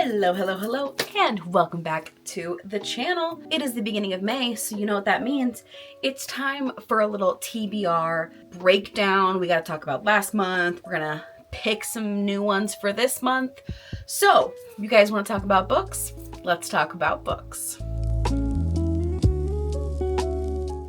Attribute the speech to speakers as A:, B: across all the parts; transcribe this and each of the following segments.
A: Hello, hello, hello, and welcome back to the channel. It is the beginning of May, so you know what that means. It's time for a little TBR breakdown. We gotta talk about last month. We're gonna pick some new ones for this month. So, you guys wanna talk about books? Let's talk about books.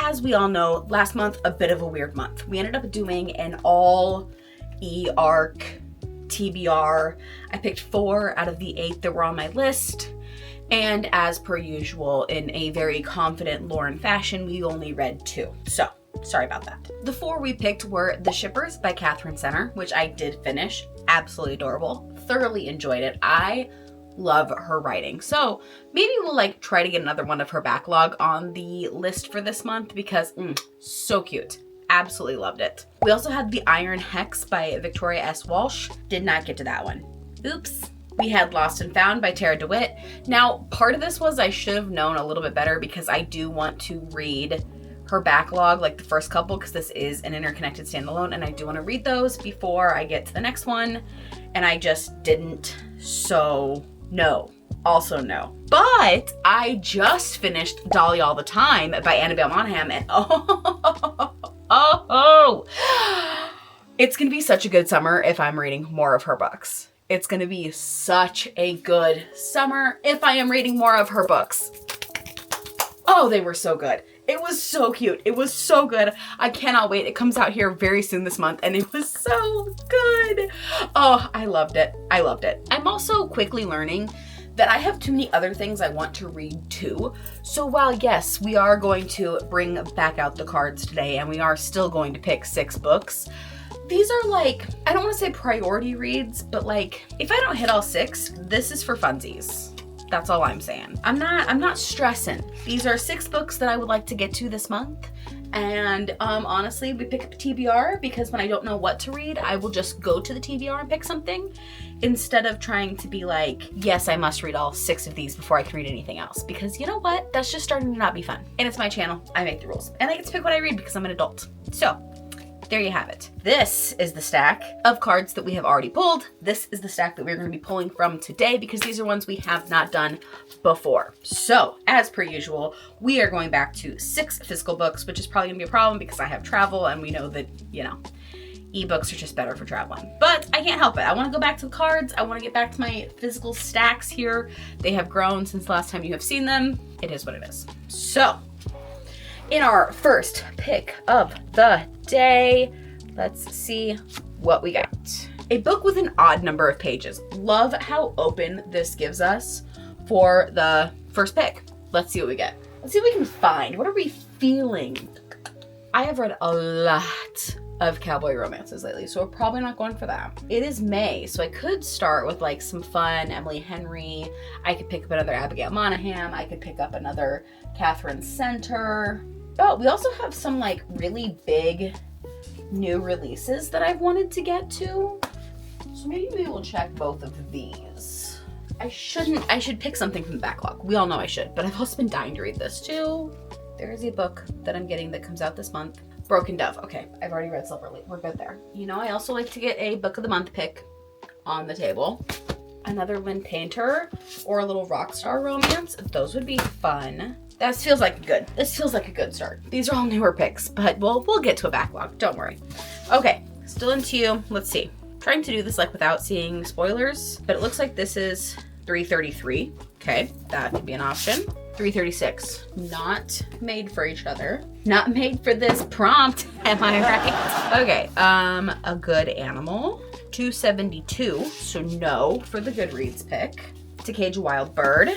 A: As we all know, last month, a bit of a weird month. We ended up doing an all e-arc TBR. I picked 4 out of the 8 that were on my list. And as per usual, in a very confident Lauren fashion, we only read 2. So, sorry about that. The 4 we picked were The Shippers by Catherine Center, which I did finish. Absolutely adorable. Thoroughly enjoyed it. I love her writing. So maybe we'll try to get another one of her backlog on the list for this month because so cute. Absolutely loved it. We also had The Iron Hex by Victoria S. Walsh. Did not get to that one. Oops. We had Lost and Found by Tara DeWitt. Now, part of this was I should have known a little bit better because I do want to read her backlog, like the first couple, because this is an interconnected standalone, and I do want to read those before I get to the next one, and I just didn't, so no. Also no. But I just finished Dolly All the Time by Annabelle Monham, and it's gonna be such a good summer if I'm reading more of her books. It's gonna be such a good summer if I am reading more of her books. Oh, they were so good. It was so cute. It was so good. I cannot wait. It comes out here very soon this month and it was so good. Oh, I loved it. I loved it. I'm also quickly learning that I have too many other things I want to read too. So while yes, we are going to bring back out the cards today and we are still going to pick 6 books, these are I don't want to say priority reads, but if I don't hit all 6, this is for funsies. That's all I'm saying. I'm not stressing. These are 6 books that I would like to get to this month. And honestly, we pick up a TBR because when I don't know what to read, I will just go to the TBR and pick something instead of trying to be yes, I must read all 6 of these before I can read anything else. Because you know what? That's just starting to not be fun. And it's my channel. I make the rules. And I get to pick what I read because I'm an adult. So, there you have it. This is the stack of cards that we have already pulled. This is the stack that we're going to be pulling from today because these are ones we have not done before. So, as per usual, we are going back to 6 physical books, which is probably going to be a problem because I have travel and we know that, ebooks are just better for traveling. But I can't help it. I want to go back to the cards. I want to get back to my physical stacks here. They have grown since the last time you have seen them. It is what it is. So, in our first pick of the day, let's see what we got. A book with an odd number of pages. Love how open this gives us for the first pick. Let's see what we get. Let's see what we can find. What are we feeling? I have read a lot of cowboy romances lately, so we're probably not going for that. It is May, so I could start with some fun Emily Henry. I could pick up another Abigail Monaghan. I could pick up another Catherine Center. But we also have some really big new releases that I've wanted to get to. So maybe we will check both of these. I should pick something from the backlog. We all know I should, but I've also been dying to read this too. There is a book that I'm getting that comes out this month. Broken Dove. Okay, I've already read Silverleaf. We're good there. I also like to get a book of the month pick on the table. Another Lynn Painter or a little Rockstar romance. Those would be fun. This feels like a good start. These are all newer picks, but we'll get to a backlog. Don't worry. Okay, still into you. Let's see. Trying to do this without seeing spoilers, but it looks like this is 333. Okay, that could be an option. 336. Not made for each other. Not made for this prompt. Am I right? Okay. A Good Animal. 272. So no for the Goodreads pick. To Cage a Wild Bird.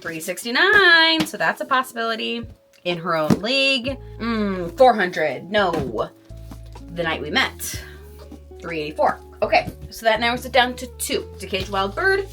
A: 369, so that's a possibility. In Her Own League. 400, no. The Night We Met. 384. Okay, so that narrows it down to 2. To Cage a Wild Bird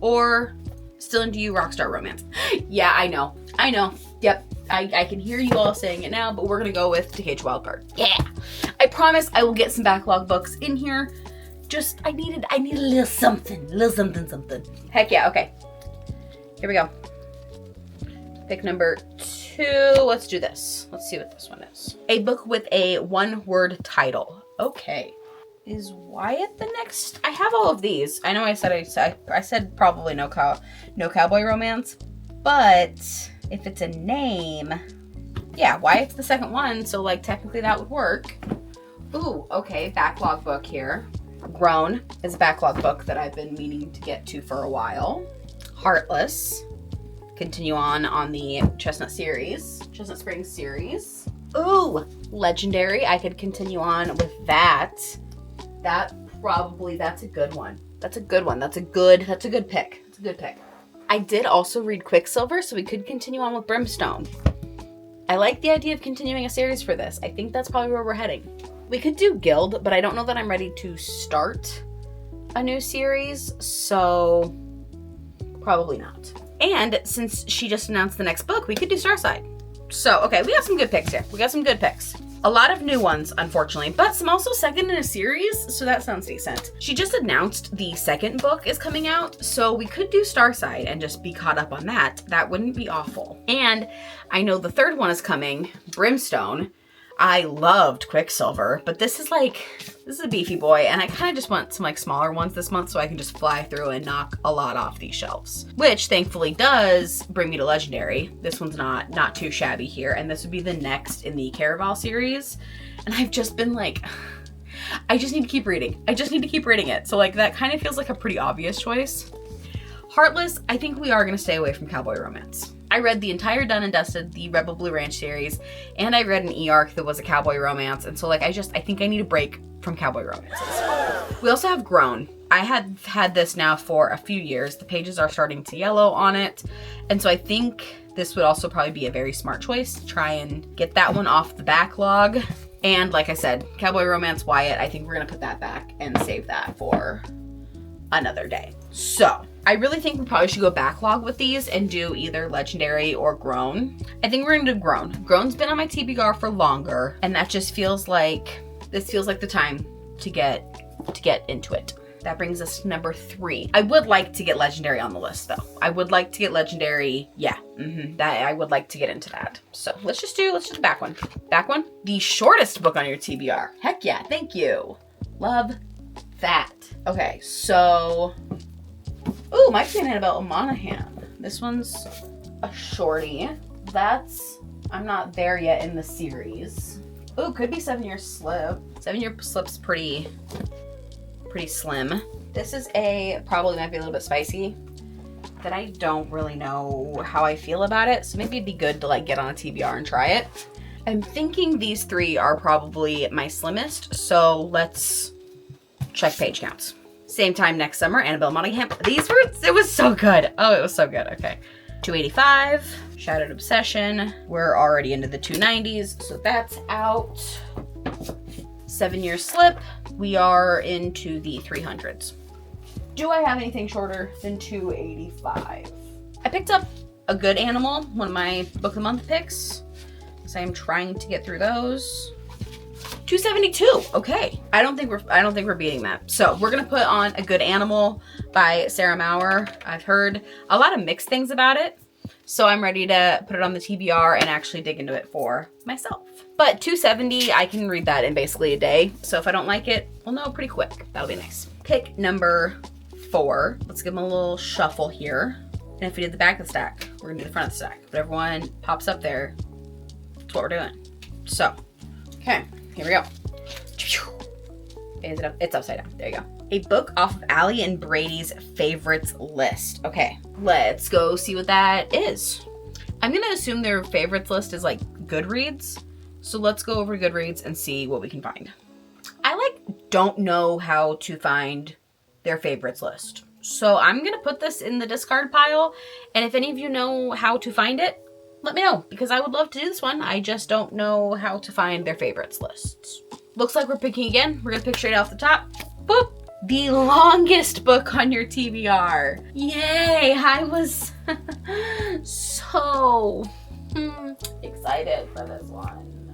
A: or Still Into You Rockstar Romance. Yeah, I know. Yep, I can hear you all saying it now, but we're gonna go with To Cage a Wild Bird. Yeah, I promise I will get some backlog books in here. Just, I need a little something. Heck yeah, okay. Here we go. Pick number 2. Let's do this. Let's see what this one is. A book with a 1-word title. Okay. Is Wyatt the next? I have all of these. I know I said probably no cowboy romance, but if it's a name, yeah, Wyatt's the second one, so like technically that would work. Ooh, okay, backlog book here. Grown is a backlog book that I've been meaning to get to for a while. Heartless. Continue on the Chestnut Springs series. Ooh, Legendary. I could continue on with that. That's a good one. That's a good one. That's a good pick. It's a good pick. I did also read Quicksilver, so we could continue on with Brimstone. I like the idea of continuing a series for this. I think that's probably where we're heading. We could do Guild, but I don't know that I'm ready to start a new series, so probably not. And since she just announced the next book, we could do Starside. So, okay, we got some good picks here. A lot of new ones, unfortunately, but some also second in a series, so that sounds decent. She just announced the second book is coming out, so we could do Starside and just be caught up on that. That wouldn't be awful. And I know the third one is coming, Brimstone. I loved Quicksilver, but this is a beefy boy, and I kind of just want some like smaller ones this month so I can just fly through and knock a lot off these shelves, which thankfully does bring me to Legendary. This one's not too shabby here, and this would be the next in the Caraval series. And I've just been like, I just need to keep reading. it. So like that kind of feels like a pretty obvious choice. Heartless, I think we are going to stay away from cowboy romance. I read the entire Done and Dusted, the Rebel Blue Ranch series, and I read an e-arc that was a cowboy romance, and so like I think I need a break from cowboy romances. We also have Grown. I had had this now for a few years. The pages are starting to yellow on it, and so I think this would also probably be a very smart choice. Try and get that one off the backlog. And like I said, cowboy romance Wyatt, I think we're gonna put that back and save that for another day. So I really think we probably should go backlog with these and do either Legendary or Grown. I think we're gonna do Grown. Grown's been on my TBR for longer, and that just feels like, this feels like the time to get into it. That brings us to number 3. I would like to get Legendary on the list though. I would like to get Legendary, yeah, that I would like to get into that. So let's just do the back one. Back one, the shortest book on your TBR. Heck yeah, thank you. Love that. Okay, so, ooh, Mike's saying Annabelle Monaghan. This one's a shorty. I'm not there yet in the series. Ooh, could be 7 Year Slip. 7 Year Slip's pretty slim. This is probably might be a little bit spicy, that I don't really know how I feel about it. So maybe it'd be good to like get on a TBR and try it. I'm thinking these 3 are probably my slimmest. So let's check page counts. Same time next summer, Annabelle Monaghan. It was so good. Oh, it was so good. Okay. 285, Shadowed Obsession. We're already into the 290s, so that's out. 7 Year Slip. We are into the 300s. Do I have anything shorter than 285? I picked up A Good Animal, one of my Book of the Month picks, because I am trying to get through those. 272. Okay. I don't think we're beating that. So we're gonna put on A Good Animal by Sarah Maurer. I've heard a lot of mixed things about it, so I'm ready to put it on the TBR and actually dig into it for myself. But 270, I can read that in basically a day. So if I don't like it, we'll know pretty quick. That'll be nice. Pick number 4. Let's give them a little shuffle here. And if we did the back of the stack, we're gonna do the front of the stack. But everyone pops up there. That's what we're doing. So, okay. Here we go. It's upside down. There you go. A book off of Allie and Brady's favorites list. Okay, let's go see what that is. I'm gonna assume their favorites list is like Goodreads. So let's go over Goodreads and see what we can find. I don't know how to find their favorites list. So I'm gonna put this in the discard pile. And if any of you know how to find it, let me know, because I would love to do this one. I just don't know how to find their favorites lists. Looks like we're picking again. We're gonna pick straight off the top. Boop! The longest book on your TBR. Yay! I was so excited for this one,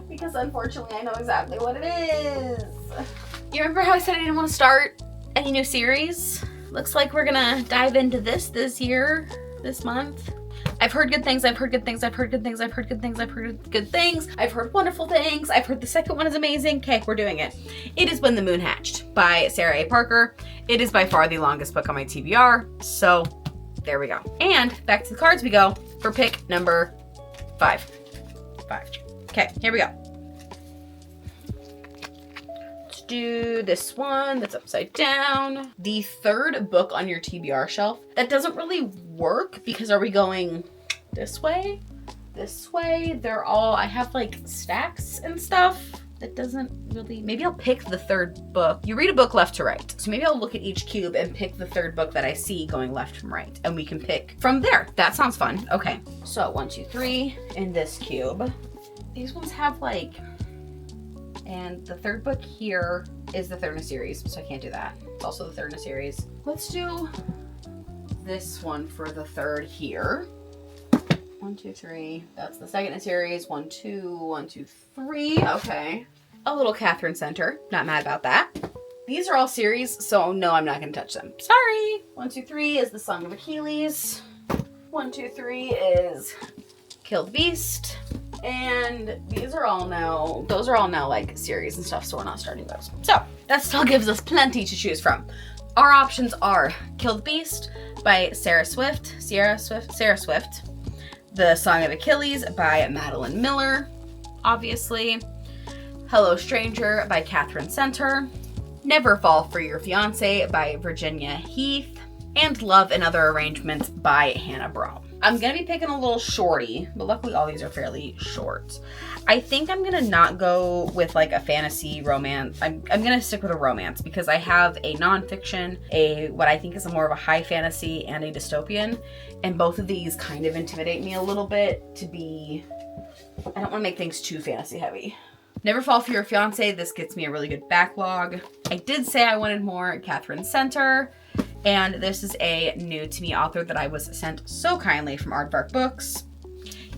A: because unfortunately I know exactly what it is. You remember how I said I didn't want to start any new series? Looks like we're gonna dive into this month. I've heard good things, I've heard good things, I've heard good things, I've heard good things, I've heard good things, I've heard wonderful things, I've heard the second one is amazing. Okay, we're doing it. It is When the Moon Hatched by Sarah A. Parker. It is by far the longest book on my TBR, so there we go. And back to the cards we go for pick number 5. Okay, here we go. Let's do this one that's upside down. The third book on your TBR shelf. That doesn't really work because are we going this way? This way? They're all, I have like stacks and stuff. That doesn't really, maybe I'll pick the third book. You read a book left to right. So maybe I'll look at each cube and pick the third book that I see going left from right. And we can pick from there. That sounds fun. Okay, so 1, 2, 3 in this cube. These ones have like, and the third book here is the third in a series, so I can't do that. It's also the third in a series. Let's do this one for the third here. 1, 2, 3. That's the second in a series. 1, 2, 1, 2, 3. Okay. A little Catherine Center. Not mad about that. These are all series, so no, I'm not going to touch them. Sorry. 1, 2, 3 is the Song of Achilles. 1, 2, 3 is Kill the Beast. And these are all now, those are all now like series and stuff, so we're not starting those. So that still gives us plenty to choose from. Our options are Kill the Beast by Sarah Swift. The Song of Achilles by Madeline Miller, obviously. Hello Stranger by Catherine Center. Never Fall for Your Fiancé by Virginia Heath. And Love and Other Arrangements by Hannah Brown. I'm gonna be picking a little shorty, but luckily all these are fairly short. I think I'm gonna not go with like a fantasy romance. I'm gonna stick with a romance because I have a nonfiction, what I think is more of a high fantasy, and a dystopian. And both of these kind of intimidate me a little bit to be, I don't wanna make things too fantasy heavy. Never Fall for Your Fiancé, this gets me a really good backlog. I did say I wanted more Catherine Center. And this is a new to me author that I was sent so kindly from Aardvark Books.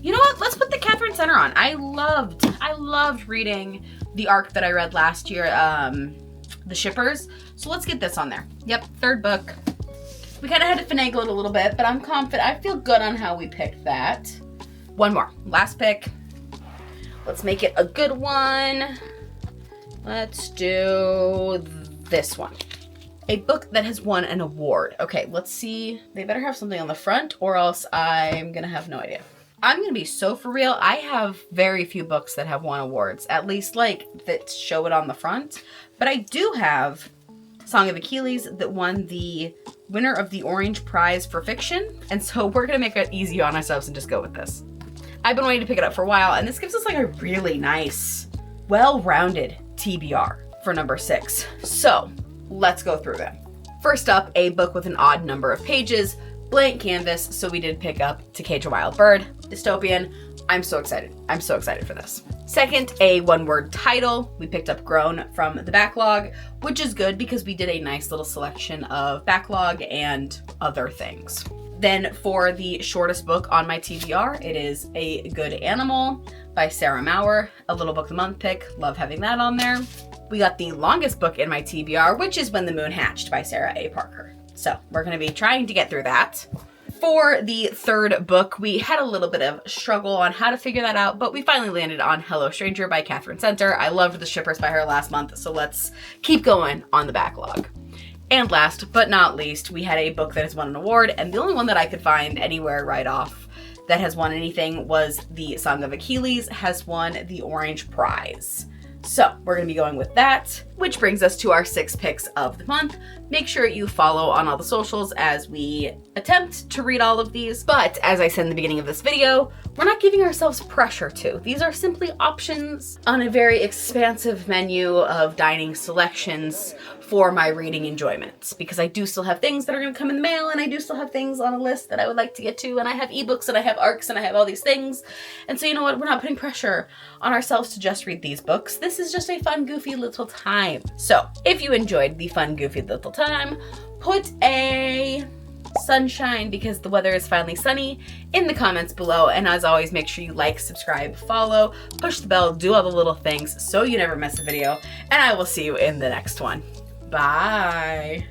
A: You know what? Let's put the Catherine Center on. I loved reading the arc that I read last year, The Shippers. So let's get this on there. Yep, third book. We kind of had to finagle it a little bit, but I'm confident. I feel good on how we picked that. One more. Last pick. Let's make it a good one. Let's do this one. A book that has won an award. Okay, let's see. They better have something on the front or else I'm gonna have no idea. I'm gonna be so for real. I have very few books that have won awards, at least like that show it on the front. But I do have Song of Achilles that won the winner of the Orange Prize for Fiction. And so we're gonna make it easy on ourselves and just go with this. I've been waiting to pick it up for a while, and this gives us like a really nice, well-rounded TBR for number 6. So let's go through them. First up, a book with an odd number of pages, blank canvas, so we did pick up To Cage a Wild Bird, dystopian. I'm so excited. I'm so excited for this. Second, a one-word title. We picked up Grown from the backlog, which is good because we did a nice little selection of backlog and other things. Then for the shortest book on my TBR, it is A Good Animal by Sarah Maurer, a little book of the month pick. Love having that on there. We got the longest book in my TBR, which is When the Moon Hatched by Sarah A. Parker. So we're gonna be trying to get through that. For the third book, we had a little bit of struggle on how to figure that out, but we finally landed on Hello Stranger by Catherine Center. I loved The Shippers by her last month, so let's keep going on the backlog. And last but not least, we had a book that has won an award, and the only one that I could find anywhere right off that has won anything was the Song of Achilles has won the Orange Prize. So we're gonna be going with that, which brings us to our 6 picks of the month. Make sure you follow on all the socials as we attempt to read all of these. But as I said in the beginning of this video, we're not giving ourselves pressure to. These are simply options on a very expansive menu of dining selections for my reading enjoyments, because I do still have things that are gonna come in the mail, and I do still have things on a list that I would like to get to, and I have ebooks, and I have ARCs, and I have all these things. And so you know what, we're not putting pressure on ourselves to just read these books. This is just a fun, goofy little time. So if you enjoyed the fun, goofy little time, put a sunshine because the weather is finally sunny in the comments below. And as always, make sure you like, subscribe, follow, push the bell, do all the little things so you never miss a video. And I will see you in the next one. Bye.